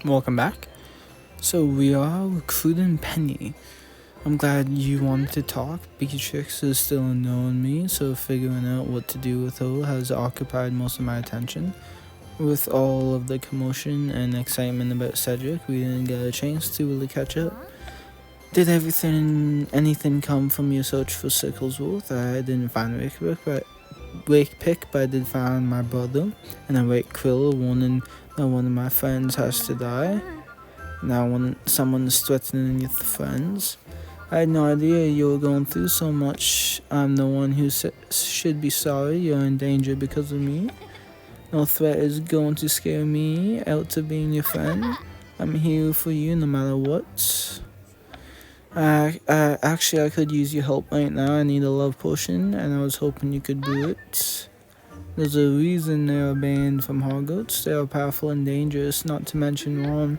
Welcome back. So we are recruiting Penny. I'm glad you wanted to talk. Beatrix is still unknowing me, so figuring out what to do with her has occupied most of my attention. With all of the commotion and excitement about Cedric, we didn't get a chance to really catch up. Did anything come from your search for Sicklesworth? I didn't find Wakepick, but I did find my brother, and I wake Krill warning that one of my friends has to die. Now when someone's threatening your friends. I had no idea you were going through so much. I'm the one who should be sorry you're in danger because of me. No threat is going to scare me out of being your friend. I'm here for you no matter what. Actually, I could use your help right now. I need a love potion, and I was hoping you could do it. There's a reason they're banned from Hogwarts. They are powerful and dangerous, not to mention wrong.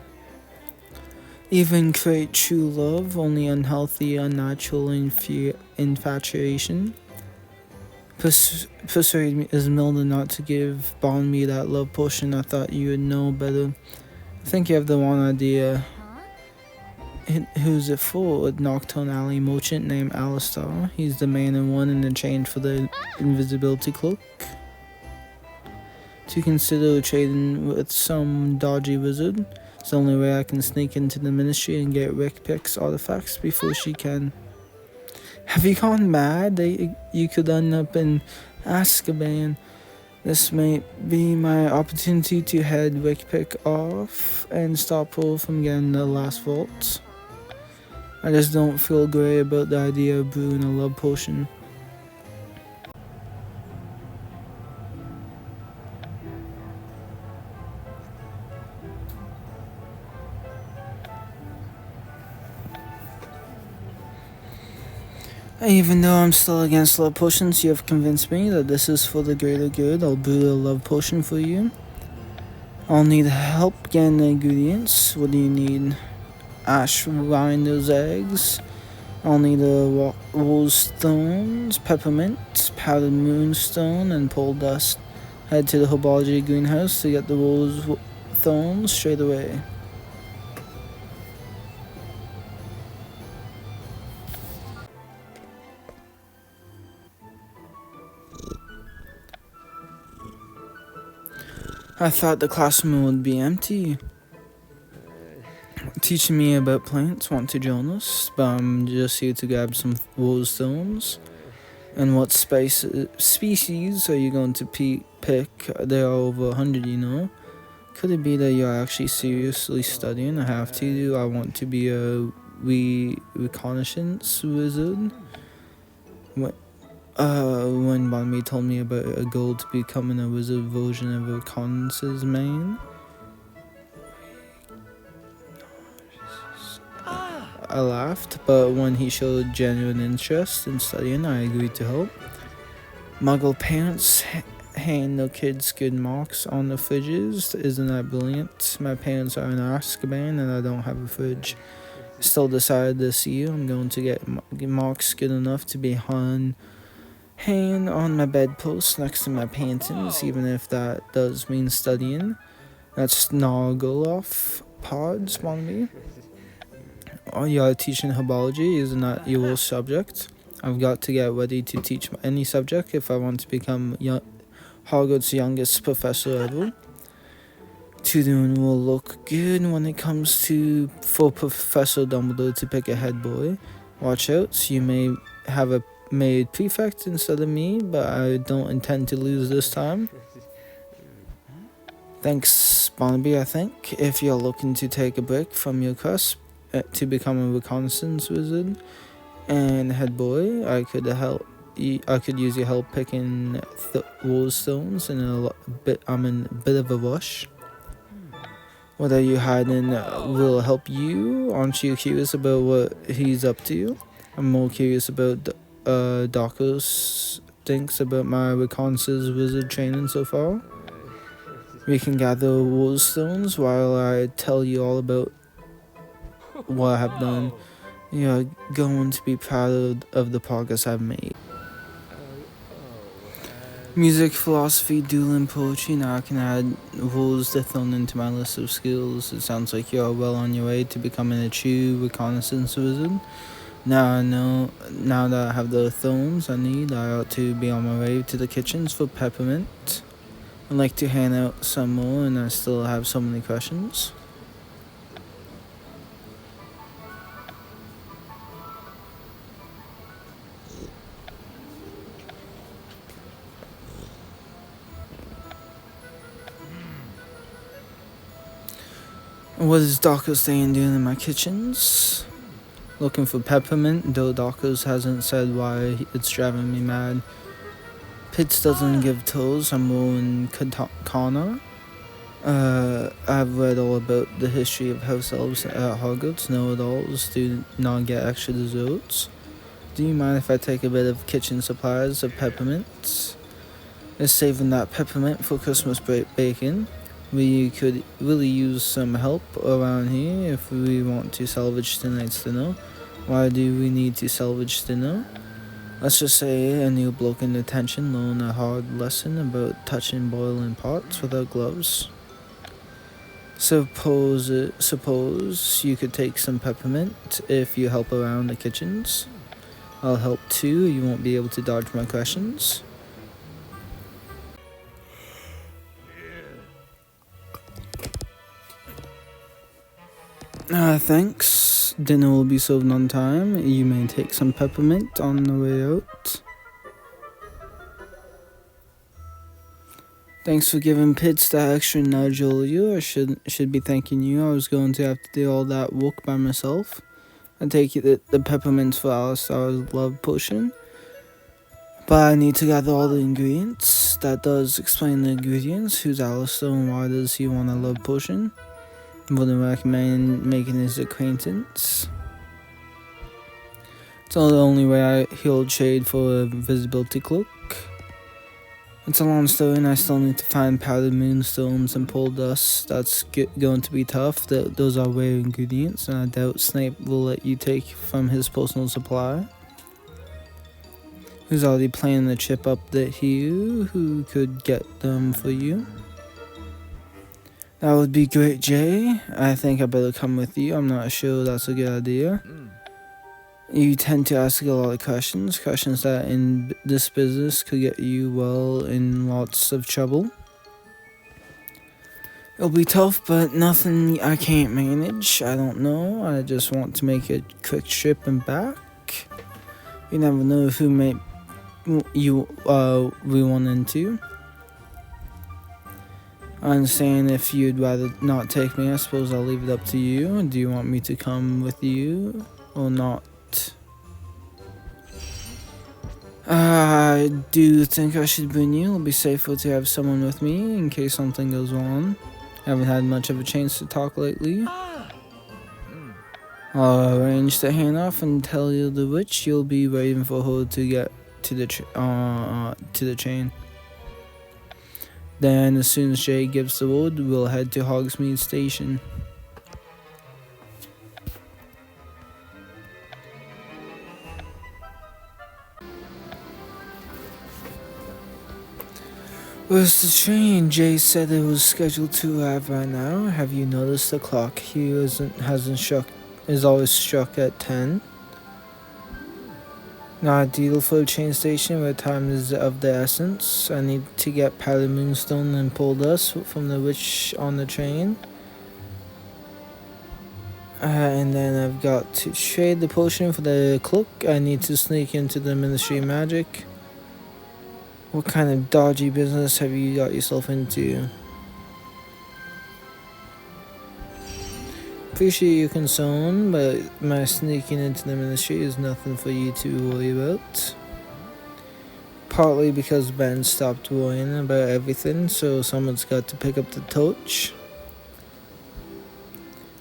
Even create true love, only unhealthy, unnatural infatuation. Persuade Esmeralda not to give Bonmi that love potion. I thought you would know better. I think you have the wrong idea. Who's it for? A Nocturne Alley merchant named Alistar. He's the man who won in exchange for the Invisibility Cloak. To consider trading with some dodgy wizard. It's the only way I can sneak into the ministry and get Rickpick's artifacts before she can. Have you gone mad? You could end up in Azkaban. This may be my opportunity to head Rickpick off and stop her from getting the last vault. I just don't feel great about the idea of brewing a love potion. Even though I'm still against love potions, you have convinced me that this is for the greater good. I'll brew a love potion for you. I'll need help getting the ingredients. What do you need? Ash Rinder's eggs. I'll need rose stones, peppermint, powdered moonstone, and pole dust. Head to the herbology greenhouse to get the rose thorns straight away. I thought the classroom would be empty. Teaching me about plants, want to join us, but I'm just here to grab some rose stones. And what species are you going to pick? There are over 100, you know. Could it be that you're actually seriously studying? I have to. I want to be a reconnaissance wizard. When Bonmi told me about a goal to becoming a wizard version of a reconnaissance man. I laughed, but when he showed genuine interest in studying, I agreed to help. Muggle parents hand their kids good marks on the fridges. Isn't that brilliant? My parents are in Azkaban and I don't have a fridge. Still decided this year I'm going to get marks good enough to be hung on my bedpost next to my paintings, even if that does mean studying. That's Snargoloff pods, Bonmi. Oh, you are teaching herbology, isn't that your worst subject? I've got to get ready to teach any subject if I want to become Hogwarts' youngest professor ever. Tutoring will look good when it comes for Professor Dumbledore to pick a head boy. Watch out, you may have a made prefect instead of me, but I don't intend to lose this time. Thanks, Barnaby, I think. If you're looking to take a break from your quest to become a reconnaissance wizard and head boy, I could use your help picking rose stones I'm in a bit of a rush. What are you hiding will help you. Aren't you curious about what he's up to? I'm more curious about Docos thinks about my reconnaissance wizard training so far. We can gather rose stones while I tell you all about what I have done. You're going to be proud of the progress I've made. Music, philosophy, dueling, poetry. Now I can add rules that thrown into my list of skills. It sounds like you're well on your way to becoming a true reconnaissance wizard. Now I know, now that I have the thrones I need, I ought to be on my way to the kitchens for peppermint. I'd like to hand out some more, and I still have so many questions. What is Dawkins staying doing in my kitchens? Looking for peppermint, though Dawkins hasn't said why it's driving me mad. Pitts doesn't give toes, I'm rolling Kana. I've read all about the history of house elves at Hogwarts. Know-it-alls do not get extra desserts. Do you mind if I take a bit of kitchen supplies of peppermints? Is saving that peppermint for Christmas bacon. We could really use some help around here if we want to salvage tonight's dinner. Why do we need to salvage dinner? Let's just say a new bloke in detention learned a hard lesson about touching boiling pots without gloves. Suppose you could take some peppermint if you help around the kitchens. I'll help too, you won't be able to dodge my questions. Thanks. Dinner will be served on time. You may take some peppermint on the way out. Thanks for giving Pitts that extra nudge earlier. I should be thanking you. I was going to have to do all that work by myself. I take it that the peppermint's for Alistar's love potion. But I need to gather all the ingredients. That does explain the ingredients. Who's Alistar and why does he want a love potion? Wouldn't recommend making his acquaintance. It's not the only way he'll trade for a Invisibility Cloak. It's a long story and I still need to find powdered moonstones and pole dust. That's going to be tough. Those are rare ingredients and I doubt Snape will let you take from his personal supply. Who's already planning the trip up the hill? Who could get them for you? That would be great, Jay. I think I better come with you. I'm not sure that's a good idea. You tend to ask a lot of questions that in this business could get you, well, in lots of trouble. It'll be tough, but nothing I can't manage. I don't know. I just want to make a quick trip and back. You never know who we run into. I understand if you'd rather not take me. I suppose I'll leave it up to you. Do you want me to come with you or not? I do think I should bring you. It'll be safer to have someone with me in case something goes wrong. I haven't had much of a chance to talk lately. I'll arrange the handoff and tell you the witch you'll be waiting for her to get to the train. Then, as soon as Jay gives the word, we'll head to Hogsmeade Station. Where's the train? Jay said it was scheduled to arrive right now. Have you noticed the clock here is always struck at 10? Not ideal for a train station where time is of the essence. I need to get powdered moonstone and pole dust from the witch on the train. And then I've got to trade the potion for the cloak. I need to sneak into the Ministry of Magic. What kind of dodgy business have you got yourself into? Appreciate your concern, but my sneaking into the Ministry is nothing for you to worry about. Partly because Ben stopped worrying about everything, so someone's got to pick up the torch.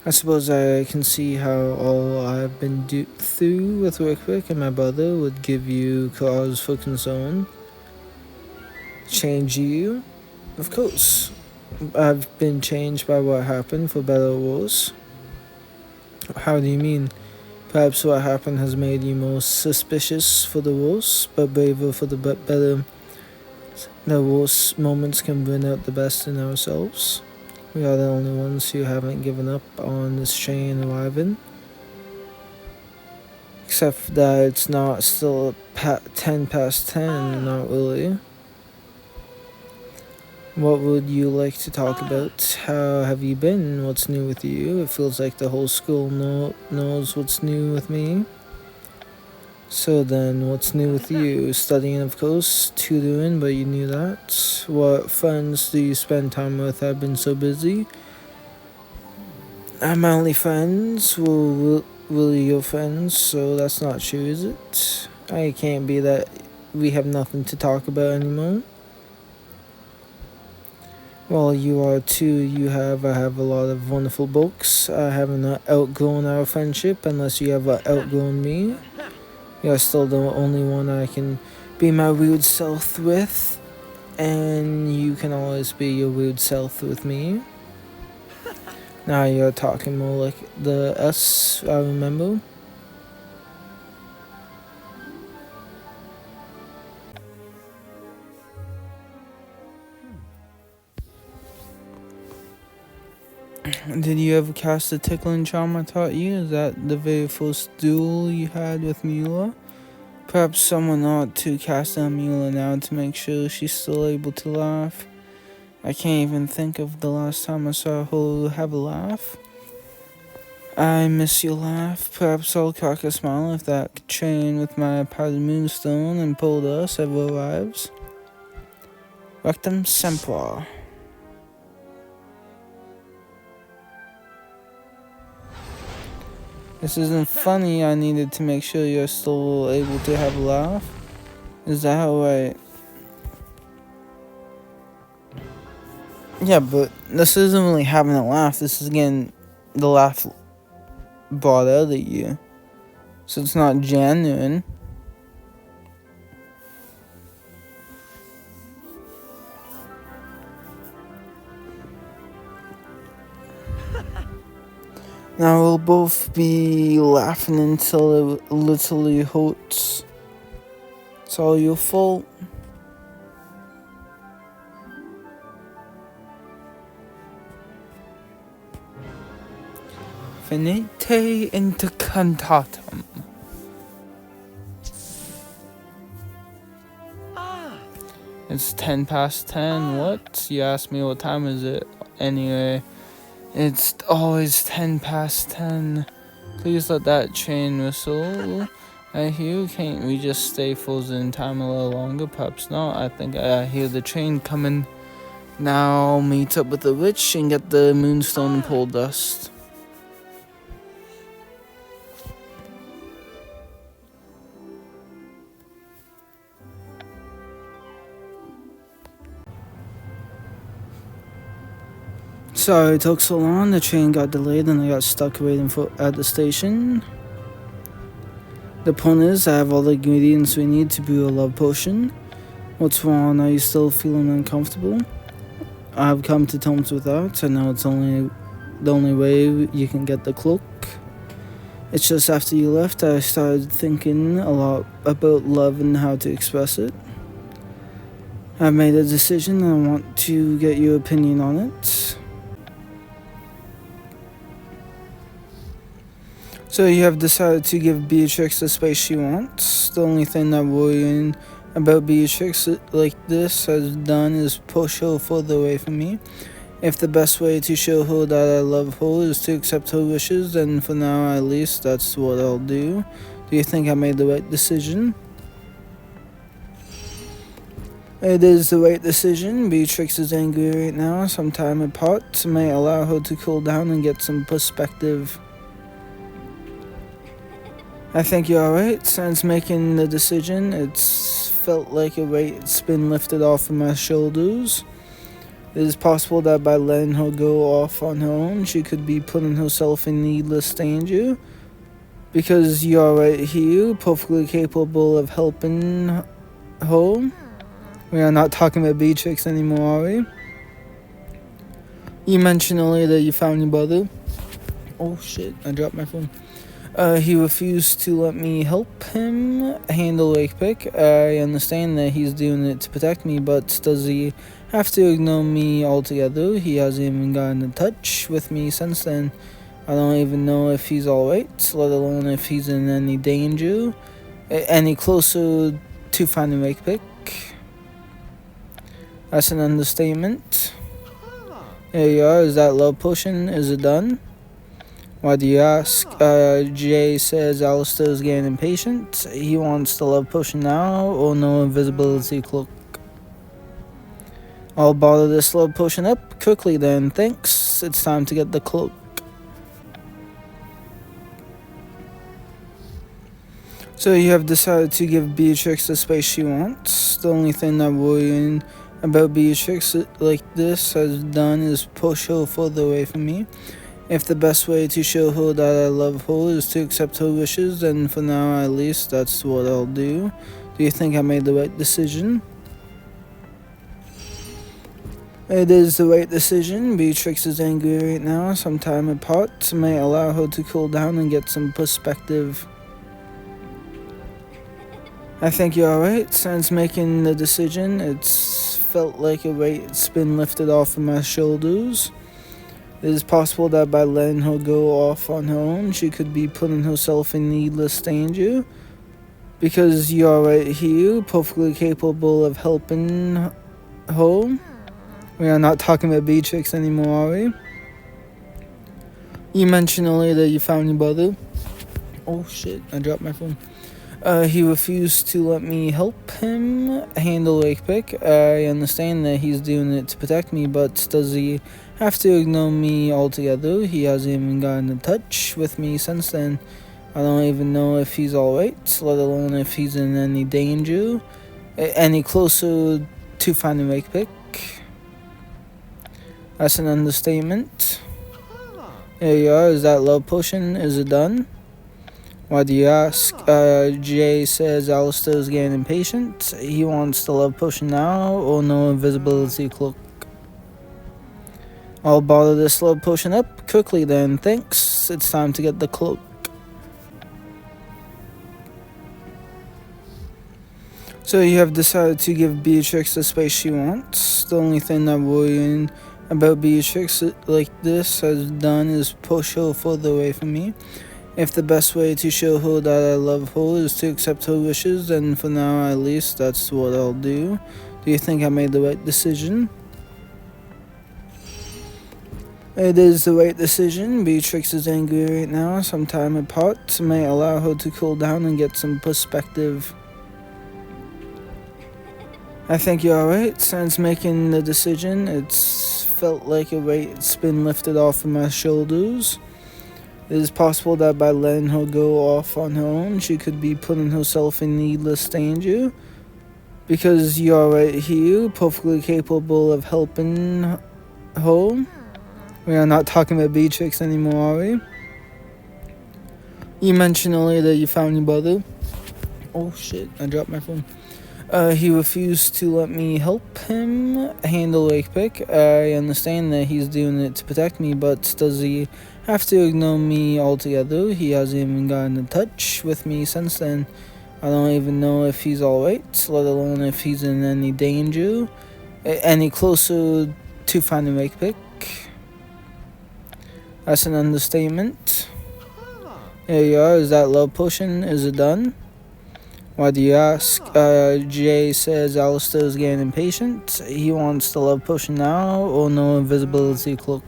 I suppose I can see how all I've been through with Wickwick and my brother would give you cause for concern. Change you? Of course. I've been changed by what happened, for better or worse. How do you mean? Perhaps what happened has made you more suspicious for the worse, but braver for the better. The worst moments can bring out the best in ourselves. We are the only ones who haven't given up on this train arriving. Except that it's not still 10 past 10, not really. What would you like to talk about? How have you been? What's new with you? It feels like the whole school knows what's new with me. So then, what's new with you? Studying, of course, tutoring, but you knew that. What friends do you spend time with? I've been so busy. My only friends were really your friends, so that's not true, is it? I can't be that we have nothing to talk about anymore. Well, you are too. I have a lot of wonderful books. I haven't outgrown our friendship unless you have outgrown me. You're still the only one I can be my weird self with, and you can always be your weird self with me. Now you're talking more like the us I remember. Did you ever cast the tickling charm I taught you? Is that the very first duel you had with Mula? Perhaps someone ought to cast on Mula now to make sure she's still able to laugh. I can't even think of the last time I saw her have a laugh. I miss your laugh. Perhaps I'll crack a smile if that train with my powdered moonstone and pull dust ever arrives. Rectum Semper. This isn't funny. I needed to make sure you're still able to have a laugh. Is that right? Yeah, but this isn't really having a laugh. This is getting the laugh brought out of you. So it's not genuine. Now we'll both be laughing until it literally hurts. It's all your fault. Finite intercantatum. It's 10 past 10. What? You asked me what time is it. Anyway, it's always 10 past 10. Please let that train whistle. I hear. Can't we just stay frozen in time a little longer? Perhaps not. I think I hear the train coming. Now I'll meet up with the witch and get the moonstone and pull dust. Sorry it took so long. The train got delayed and I got stuck waiting at the station. The point is, I have all the ingredients we need to brew a love potion. What's wrong? Are you still feeling uncomfortable? I've come to terms with that. I know it's the only way you can get the cloak. It's just after you left, I started thinking a lot about love and how to express it. I've made a decision and I want to get your opinion on it. So you have decided to give Beatrix the space she wants. The only thing that worrying about Beatrix like this has done is push her further away from me. If the best way to show her that I love her is to accept her wishes, then for now at least that's what I'll do. Do you think I made the right decision? It is the right decision. Beatrix is angry right now. Some time apart may allow her to cool down and get some perspective. I think you're alright. Since making the decision, it's felt like a weight's been lifted off of my shoulders. It is possible that by letting her go off on her own, she could be putting herself in needless danger. Because you're right here, perfectly capable of helping her. We are not talking about Beatrix anymore, are we? You mentioned earlier that you found your brother. Oh shit, I dropped my phone. He refused to let me help him handle Wake Pick. I understand that he's doing it to protect me, but does he have to ignore me altogether? He hasn't even gotten in touch with me since then. I don't even know if he's alright, let alone if he's in any danger. Any closer to finding Wake Pick. That's an understatement. There you are. Is that love potion? Is it done? Why do you ask? Jay says Alistair's getting impatient. He wants the love potion now or no invisibility cloak. I'll bottle this love potion up quickly then, thanks. It's time to get the cloak. So you have decided to give Beatrix the space she wants. The only thing that worrying about Beatrix like this has done is push her further away from me. If the best way to show her that I love her is to accept her wishes, then for now at least that's what I'll do. Do you think I made the right decision? It is the right decision. Beatrix is angry right now. Some time apart may allow her to cool down and get some perspective. I think you're alright. Since making the decision, it's felt like a weight's been lifted off of my shoulders. It is possible that by letting her go off on her own, she could be putting herself in needless danger. Because you're right here, perfectly capable of helping her. We are not talking about Beatrix anymore, are we? You mentioned earlier that you found your brother. Oh shit, I dropped my phone. He refused to let me help him handle Wake Pick. I understand that he's doing it to protect me, but does he have to ignore me altogether? He hasn't even gotten in touch with me since then. I don't even know if he's alright, let alone if he's in any danger. Any closer to finding Wake Pick. That's an understatement. There you are. Is that love potion? Is it done? Why do you ask? Jay says Alistair's getting impatient. He wants the love potion now or no invisibility cloak. I'll bottle this love potion up quickly then, thanks. It's time to get the cloak. So you have decided to give Beatrix the space she wants. The only thing that worrying about Beatrix like this has done is push her further away from me. If the best way to show her that I love her is to accept her wishes, then for now at least that's what I'll do. Do you think I made the right decision? It is the right decision. Beatrix is angry right now. Some time apart may allow her to cool down and get some perspective. I think you're alright. Since making the decision, it's felt like a weight's been lifted off of my shoulders. It is possible that by letting her go off on her own, she could be putting herself in needless danger. Because you're right here, perfectly capable of helping her. We are not talking about Beatrix anymore, are we? You mentioned earlier that you found your brother. Oh shit, I dropped my phone. He refused to let me help him handle Wake Pick. I understand that he's doing it to protect me, but does he have to ignore me altogether? He hasn't even gotten in touch with me since then. I don't even know if he's alright, let alone if he's in any danger. Any closer to finding Wake Pick. That's an understatement. There you are. Is that love potion? Is it done? Why do you ask? Jay says Alistair's getting impatient. He wants the love potion now or no invisibility cloak.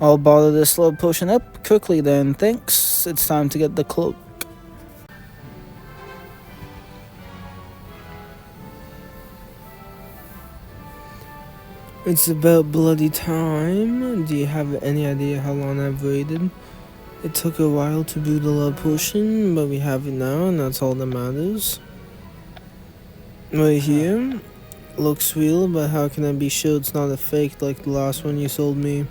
I'll bottle this love potion up quickly then, thanks. It's time to get the cloak. It's about bloody time. Do you have any idea how long I've waited? It took a while to brew the love potion, but we have it now, and that's all that matters. Right here. Looks real, but how can I be sure it's not a fake like the last one you sold me?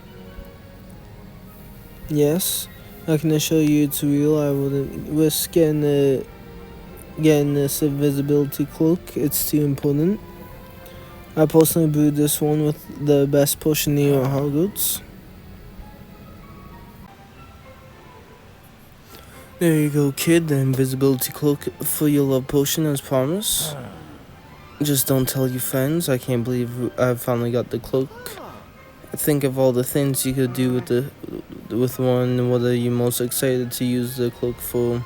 Yes. How can I show you it's real? I wouldn't risk getting this invisibility cloak. It's too important. I personally brewed this one with the best potion near Hogwarts. There you go, kid. The invisibility cloak for your love potion as promised. Just don't tell your friends. I can't believe I finally got the cloak. Think of all the things you could do with one. What are you most excited to use the cloak for?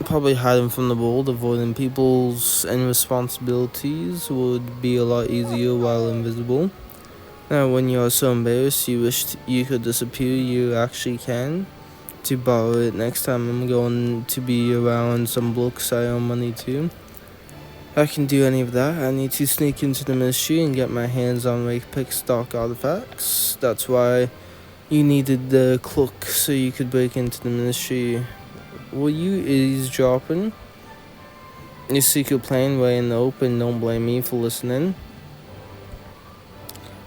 Probably hiding from the world, avoiding people's and responsibilities would be a lot easier while invisible. Now, when you are so embarrassed you wish you could disappear, you actually can. To borrow it next time I'm going to be around some blokes I owe money to. I can do any of that. I need to sneak into the ministry and get my hands on Wakepick stock artifacts. That's why you needed the cloak, so you could break into the ministry. Were you eavesdropping? Your secret plan way in the open, don't blame me for listening.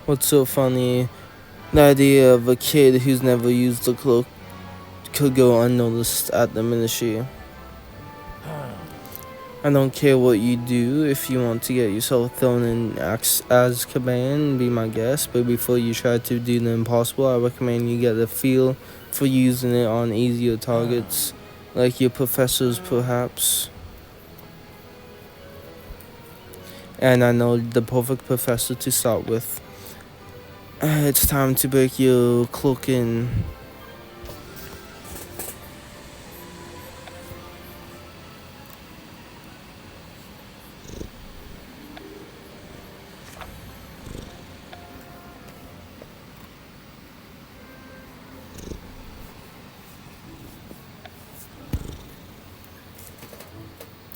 What's so funny? The idea of a kid who's never used the cloak could go unnoticed at the ministry. I don't care what you do. If you want to get yourself thrown in Azkaban, be my guest. But before you try to do the impossible, I recommend you get a feel for using it on easier targets, like your professors, perhaps. And I know the perfect professor to start with. It's time to break your cloak in.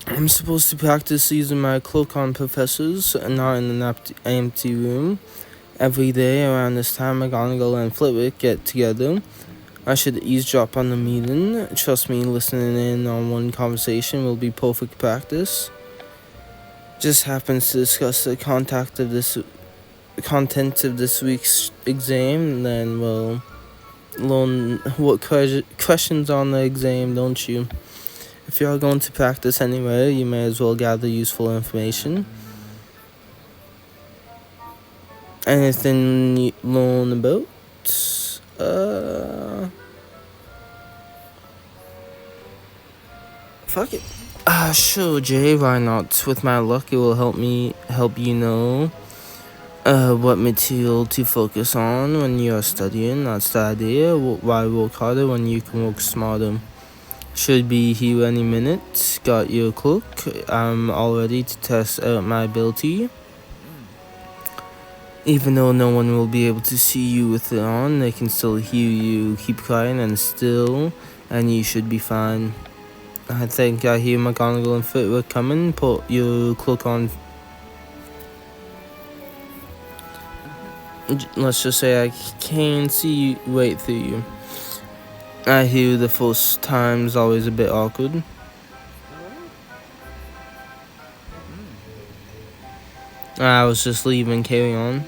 I'm supposed to practice using my cloak on professors, and not in an empty room. Every day around this time, McGonagall and Flitwick get together. I should eavesdrop on the meeting. Trust me, listening in on one conversation will be perfect practice. Just happens to discuss the contents of this week's exam, then we'll learn what questions on the exam, don't you? If you're going to practice anywhere, you may as well gather useful information. Anything you learn about? Fuck it. Sure, Jay, why not? With my luck, it will help you know what material to focus on when you are studying. That's the idea. Why work harder when you can work smarter? Should be here any minute. Got your cloak. I'm all ready to test out my ability. Even though no one will be able to see you with it on, they can still hear you. Keep quiet and you should be fine. I think I hear McGonagall and Flitwick coming. Put your cloak on. Let's just say I can see you right through you. I hear the first time's always a bit awkward. I was just leaving, carry on.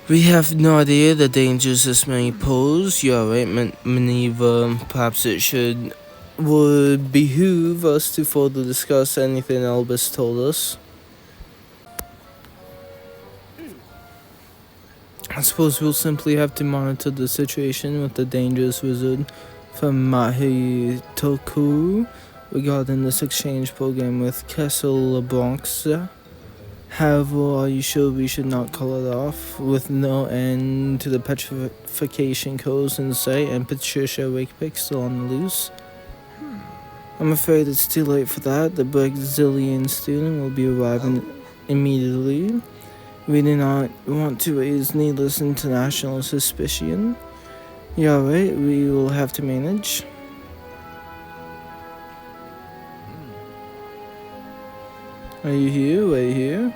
We have no idea the dangers this may pose. You're right, Minerva. Perhaps it would behoove us to further discuss anything Albus told us. I suppose we'll simply have to monitor the situation with the dangerous wizard from Mahi Toku regarding this exchange program with Kessel LeBronx. However, are you sure we should not call it off with no end to the petrification codes in sight and Patricia Wakepick still on the loose? I'm afraid it's too late for that. The Brazilian student will be arriving immediately. We do not want to raise needless international suspicion. Yeah, right, we will have to manage. Are you here? Right here?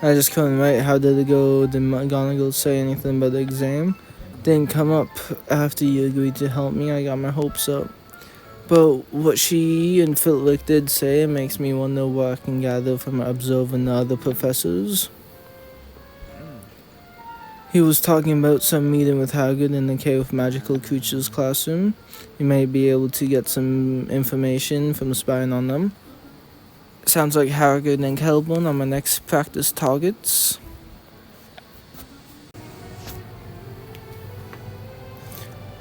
I just couldn't write. How did it go? Did McGonagall say anything about the exam? Didn't come up after you agreed to help me. I got my hopes up. But what she and Philip did say makes me wonder what I can gather from observing the other professors. He was talking about some meeting with Hagrid in the Cave of Magical Creatures classroom. You may be able to get some information from spying on them. Sounds like Hagrid and Kelburn are my next practice targets.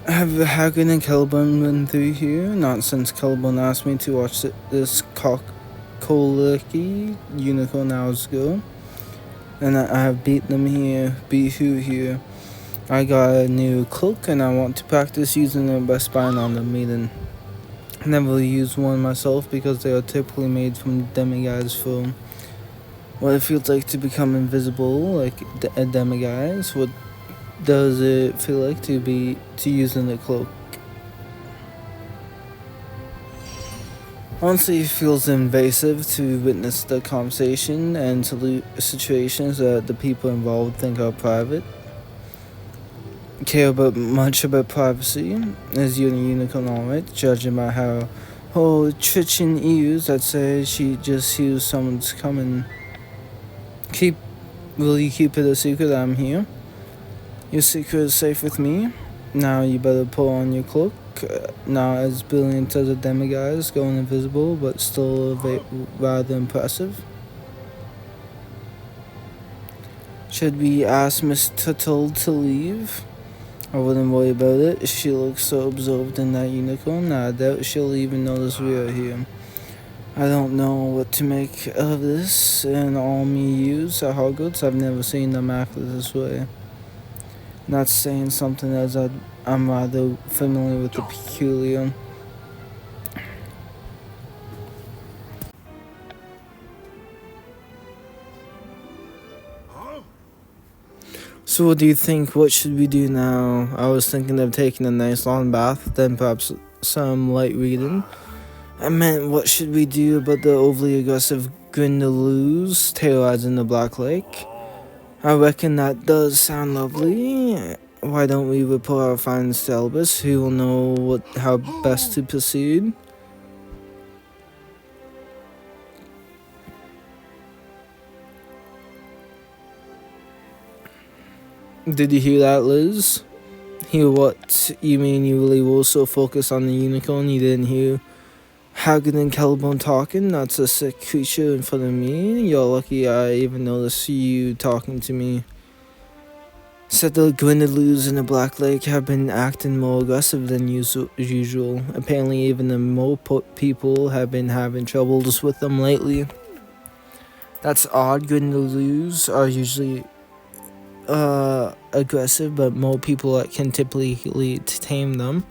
Have Hagrid and Kelburn been through here? Not since Kelburn asked me to watch this Colicky unicorn hours ago. And I have beat them here, beat who here. I got a new cloak and I want to practice using it by spying on the meeting. I never used one myself because they are typically made from demiguise foam. What it feels like to become invisible like a demiguise. What does it feel like to use in the cloak? Honestly, it feels invasive to witness the conversation and situations that the people involved think are private. Care about much about privacy, as you and Unicorn alright, judging by how twitching ears, I'd say she just hears someone's coming. Will you keep it a secret that I'm here? Your secret is safe with me. Now you better pull on your cloak. Not as brilliant as a demiguise, going invisible, but still rather impressive. Should we ask Miss Tuttle to leave? I wouldn't worry about it. She looks so absorbed in that unicorn, I doubt she'll even notice we are here. I don't know what to make of this, and all me use at Hogwarts, I've never seen them act this way. Not saying something as I'm rather familiar with the peculiar. So what do you think? What should we do now? I was thinking of taking a nice long bath, then perhaps some light reading. I meant, what should we do about the overly aggressive Grindeloos terrorizing the Black Lake? I reckon that does sound lovely. Why don't we report our findings to Albus, who will know how best to proceed? Did you hear that, Liz? Hear what? You mean you really were so focused on the unicorn you didn't hear Hagrid and Kelburn talking? That's a sick creature in front of me. You're lucky I even noticed you talking to me. Said the Grindeloos in the Black Lake have been acting more aggressive than usual. Apparently even the Mo people have been having troubles with them lately. That's odd. Grindeloos are usually aggressive, but more people can typically tame them.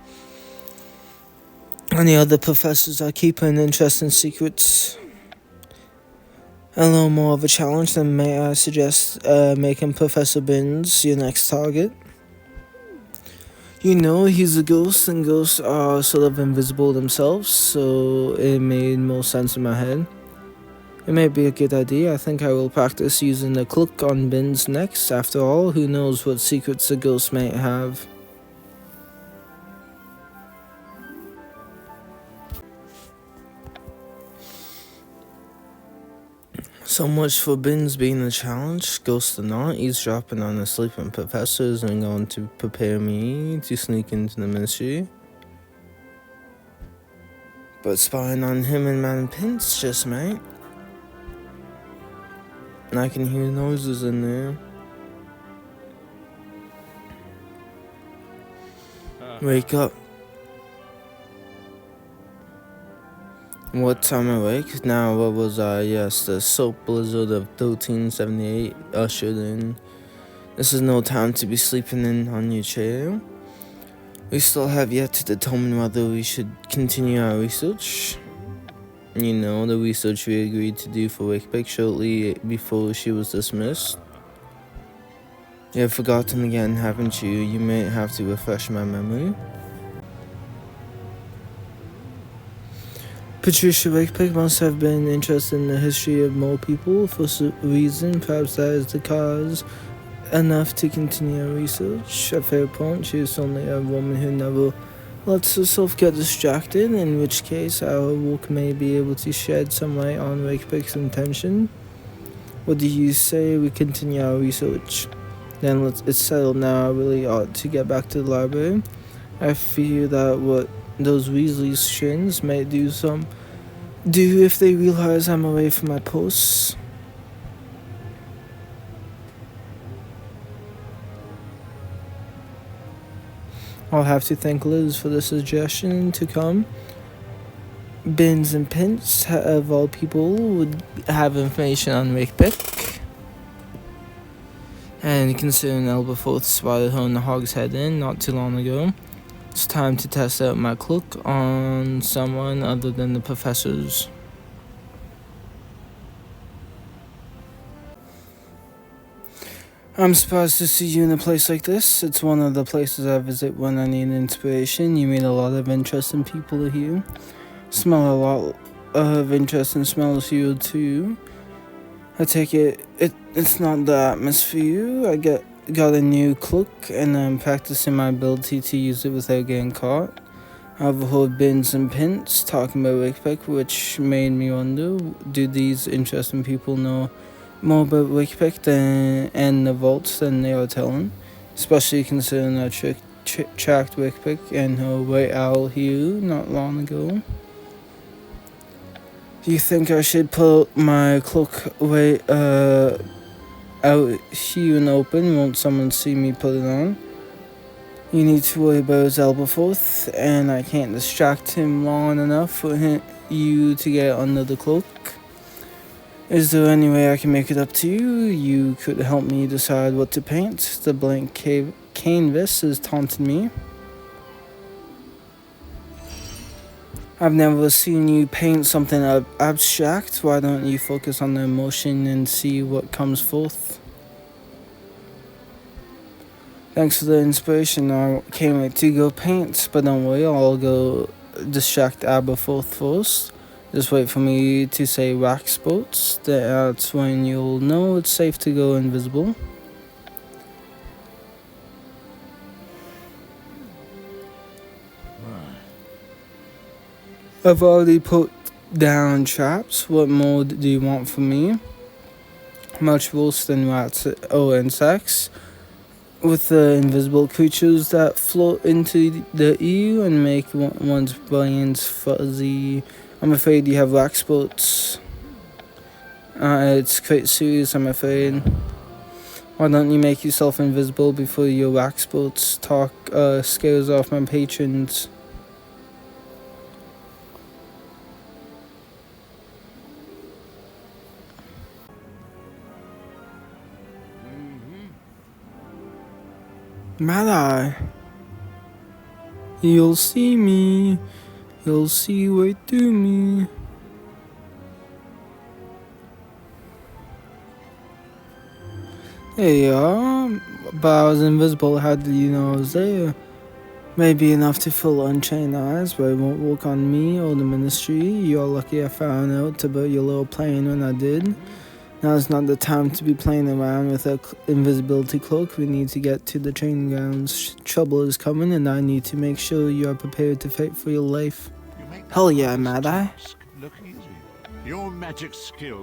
And the other professors are keeping interesting secrets. A little more of a challenge, then may I suggest making Professor Binns your next target? You know, he's a ghost, and ghosts are sort of invisible themselves, so it made more sense in my head. It may be a good idea. I think I will practice using the cloak on Binns next. After all, who knows what secrets a ghost may have. So much for Binns being a challenge. Ghost or not, eavesdropping on the sleeping professors and going to prepare me to sneak into the ministry. But spying on him and Madam Pince just might. And I can hear noises in there. Wake up. What time awake? Now, what was I? Yes, the soap blizzard of 1378 ushered in. This is no time to be sleeping in on your chair. We still have yet to determine whether we should continue our research. You know, the research we agreed to do for Wakepick shortly before she was dismissed. You have forgotten again, haven't you? You may have to refresh my memory. Patricia Wakepick must have been interested in the history of Mole people for some reason. Perhaps that is the cause enough to continue our research. A fair point. She is only a woman who never Let's yourself get distracted, in which case our walk may be able to shed some light on Wakepick's intention. What do you say we continue our research? Then it's settled now. I really ought to get back to the library. I fear that what those Weasley shins may do if they realize I'm away from my posts. I'll have to thank Liz for the suggestion to come. Bins and Pints, of all people, would have information on Wakepick. And considering Elberforth spotted her in the Hogshead Inn not too long ago, it's time to test out my cloak on someone other than the professors. I'm surprised to see you in a place like this. It's one of the places I visit when I need inspiration. You meet a lot of interesting people here. Smell a lot of interesting smells here too. I take it's not the atmosphere. I got a new cloak and I'm practicing my ability to use it without getting caught. I overheard Bins and Pints talking about Wakepick, which made me wonder, do these interesting people know more about Wakepick and the vaults than they are telling? Especially considering I tracked Wakepick and her white owl here not long ago. Do you think I should put my cloak away out here and open? Won't someone see me put it on? You need to worry about Elberforth, and I can't distract him long enough for you to get under the cloak. Is there any way I can make it up to you? You could help me decide what to paint. The blank canvas is taunting me. I've never seen you paint something abstract. Why don't you focus on the emotion and see what comes forth? Thanks for the inspiration. I can't wait to go paint, but don't worry, I'll go distract Aberforth first. Just wait for me to say wax boats. That's when you'll know it's safe to go invisible. I've already put down traps. What more do you want from me? Much worse than rats or insects. With the invisible creatures that float into the air and make one's brains fuzzy. I'm afraid you have wax boats. It's quite serious, I'm afraid. Why don't you make yourself invisible before your wax boats scares off my patrons? Mad-Eye. You'll see me. You'll see right through me. There you are. But I was invisible. How did you know I was there? Maybe enough to fool untrained eyes, but it won't work on me or the ministry. You're lucky I found out about your little plane when I did. Now's not the time to be playing around with an invisibility cloak. We need to get to the training grounds. Trouble is coming, and I need to make sure you are prepared to fight for your life. Hell yeah, Mad-Eye. Look easy. Your magic skill